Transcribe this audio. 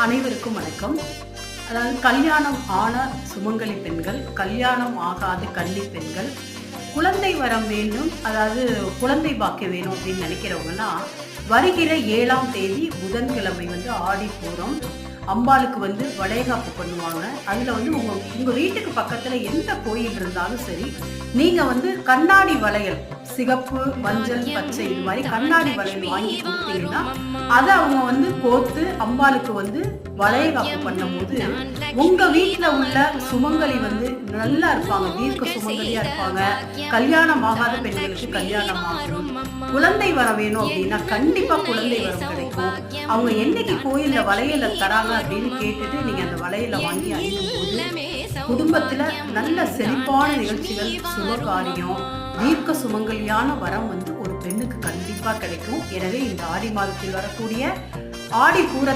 அனைவருக்கும் வணக்கம். அதாவது கல்யாணம் ஆன சுமங்கலி பெண்கள், கல்யாணம் ஆகாத கன்னி பெண்கள், குழந்தை வரம் வேண்டும், அதாவது குழந்தை பாக்கியம் வேணும் அப்படின்னு நினைக்கிறவங்கலாம் வருகிற 7ஆம் தேதி புதன்கிழமை ஆடிப்பூரம் அம்பாளுக்கு வளைகாப்பு பண்ணுவாங்க. அதில் உங்கள் வீட்டுக்கு பக்கத்தில் எந்த கோயில் இருந்தாலும் சரி, நீங்கள் கண்ணாடி வளையல், சிகப்பு, மஞ்சள், பச்சை இது மாதிரி கண்ணாடி வளையல் வாங்கி கொடுத்தீங்கன்னா அதை அவங்க கோத்து அம்பாளுக்கு வளைகாப்பு பண்ணும்போது உங்கள் வீட்டில் உள்ள சுமங்கலி நல்லா இருப்பாங்க, தீர்க்க சுமங்கலியாக இருப்பாங்க. கல்யாணம் ஆகாத பெண்களுக்கு கல்யாணம் ஆகும், குழந்தை வர வேணும் அப்படின்னா கண்டிப்பாக குழந்தை வரம் கிடைக்கும். அவங்க என்னைக்கு கோயிலில் வளையலை தராங்க அப்படின்னு கேட்டுட்டு நீங்கள் அந்த வளையலை வாங்கி அணியும்போது குடும்பத்தில் நல்ல செழிப்பான நிகழ்ச்சிகள், சுபகாரியம், தீர்க்க சுமங்கலியான வரம் ஒரு பெண்ணுக்கு கண்டிப்பாக கிடைக்கும். எனவே இந்த ஆடி மாதத்தில் வரக்கூடிய ஆடி பூர